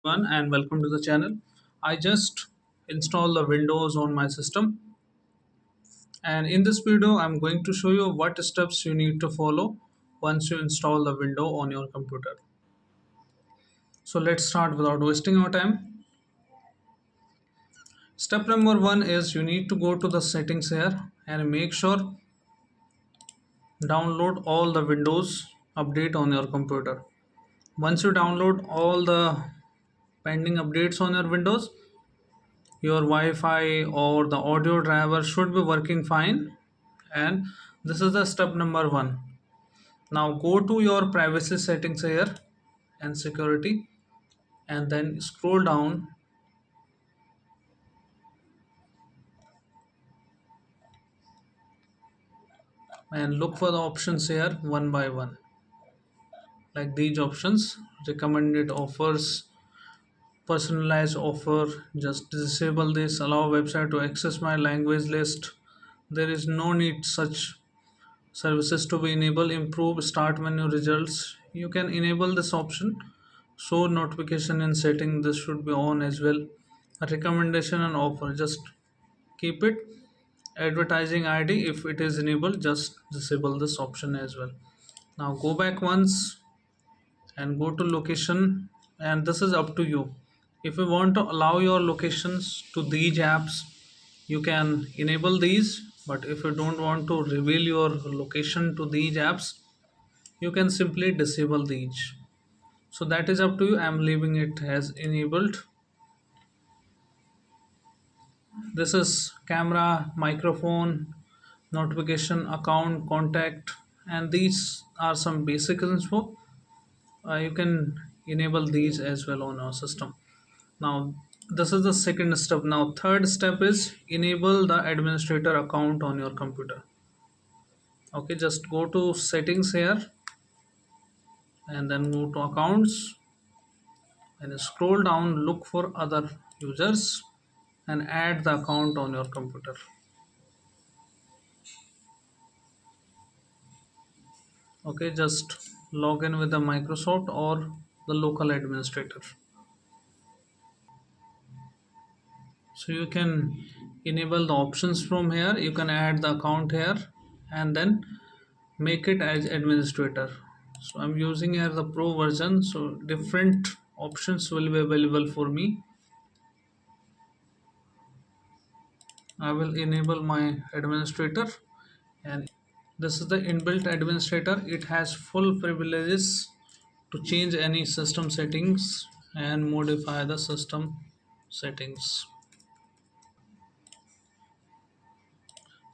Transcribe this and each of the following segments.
everyone and welcome to the channel. I just installed the Windows on my system, and in this video I'm going to show you what steps you need to follow once you install the window on your computer. So let's start without wasting our time. Step number 1 is you need to go to the settings here and make sure download all the Windows update on your computer. Once you download all the pending updates on your Windows, your Wi-Fi or the audio driver should be working fine, and this is the step number 1. Now go to your privacy settings here and security, and then scroll down and look for the options here one by one, like these options: recommended offers, personalized offer. Just disable this. Allow website to access my language list. There is no need such services to be enabled. Improve start menu results, you can enable this option. Show notification in setting, this should be on as well. A recommendation and offer, just keep it. Advertising id, if it is enabled, just disable this option as well. Now go back once and go to location, and this is up to you. If you want to allow your locations to these apps, you can enable these, but if you don't want to reveal your location to these apps, you can simply disable these. So that is up to you. I'm leaving it as enabled. This is camera, microphone, notification, account, contact, and these are some basic info. You can enable these as well on our system. Now this is the second step. Now third step is enable the administrator account on your computer. Okay, just go to settings here and then go to accounts and scroll down, look for other users and add the account on your computer. Okay, just log in with the Microsoft or the local administrator. So you can enable the options from here. You can add the account here and then make it as administrator. So I'm using here the pro version, so different options will be available for me. I will enable my administrator, and this is the inbuilt administrator. It has full privileges to change any system settings and modify the system settings.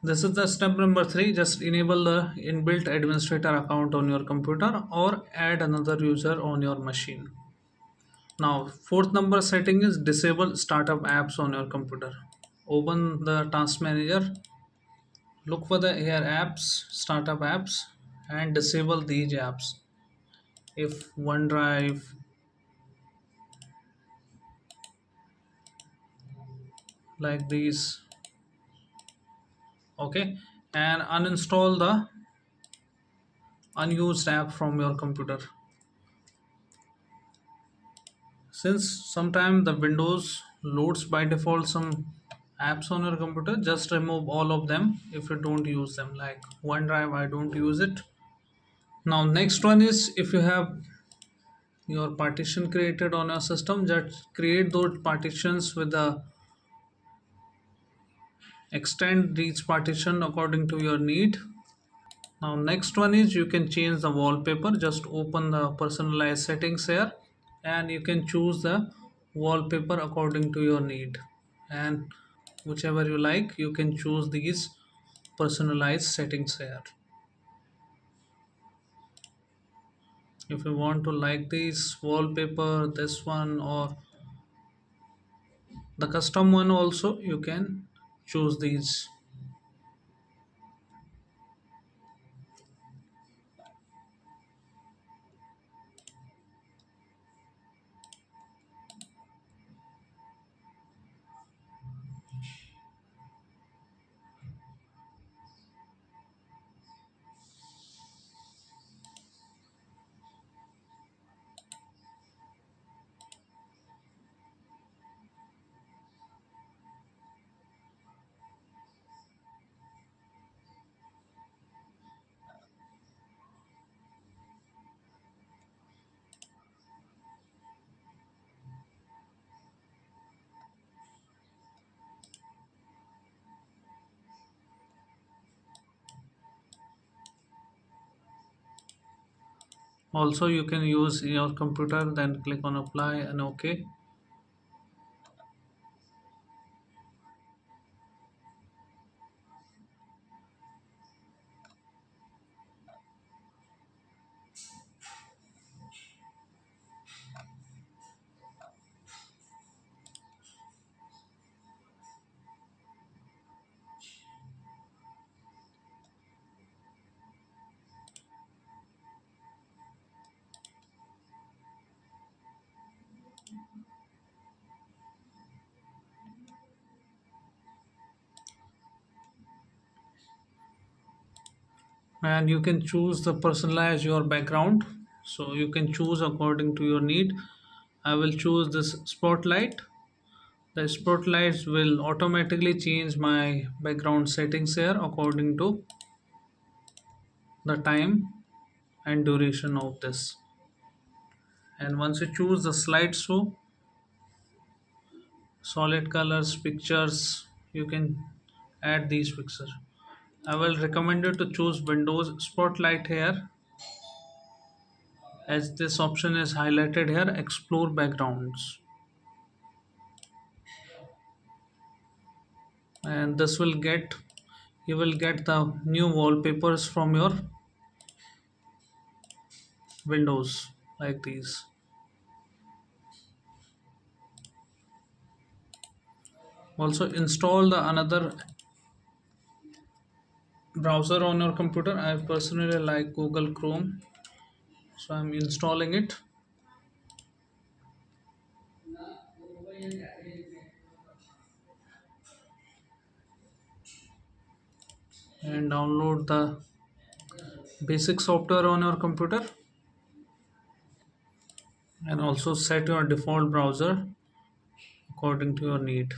This is the step number 3. Just enable the inbuilt administrator account on your computer or add another user on your machine. Now fourth number setting is disable startup apps on your computer. Open the task manager, look for the here apps, startup apps, and disable these apps. If OneDrive, like these. Okay, and uninstall the unused app from your computer. Since sometimes the Windows loads by default some apps on your computer, just remove all of them if you don't use them. Like OneDrive, I don't use it. Now next one is, if you have your partition created on your system, just create those partitions with the extend each partition according to your need. Now next one is, you can change the wallpaper. Just open the personalized settings here and you can choose the wallpaper according to your need, and whichever you like, you can choose these personalized settings here. If you want to like this wallpaper, this one, or the custom one also, you can choose these. Also, you can use your computer, then click on apply and OK. And you can choose the personalize your background, so you can choose according to your need. I will choose this spotlight. The spotlights will automatically change my background settings here according to the time and duration of this. And once you choose the slideshow, solid colors, pictures, you can add these pictures. I will recommend you to choose Windows Spotlight here, as this option is highlighted here, explore backgrounds. And this will get, you will get the new wallpapers from your Windows like these. Also install the another browser on your computer. I personally like Google Chrome, so I'm installing it. And download the basic software on your computer, and also set your default browser according to your need.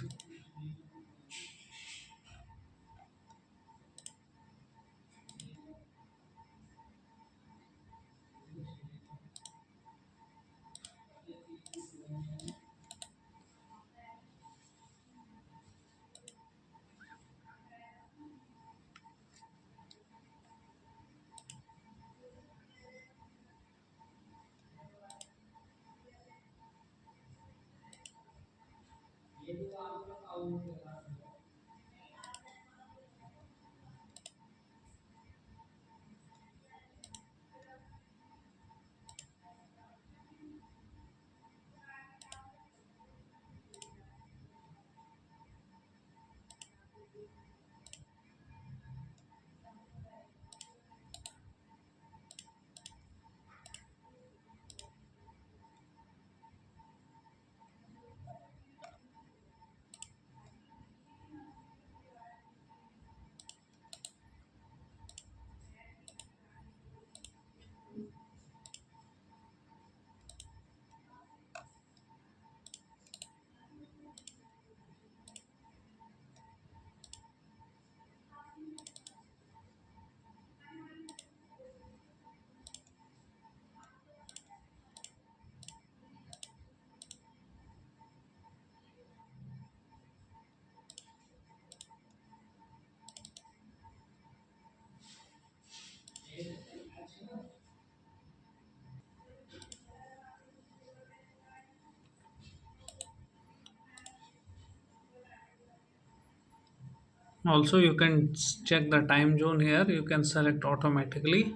Also, you can check the time zone here. You can select automatically.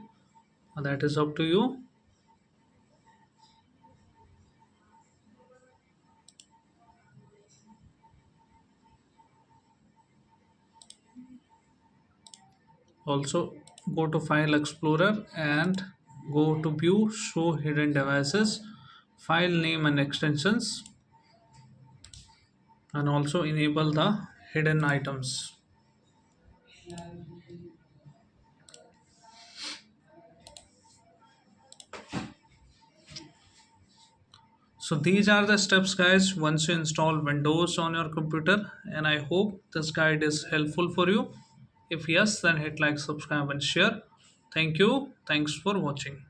That is up to you. Also, go to File Explorer and go to View, Show Hidden Devices, File Name and Extensions, and also enable the hidden items. So these are the steps, guys, once you install Windows on your computer, and I hope this guide is helpful for you. If yes, then hit like, subscribe and share. Thank you. Thanks for watching.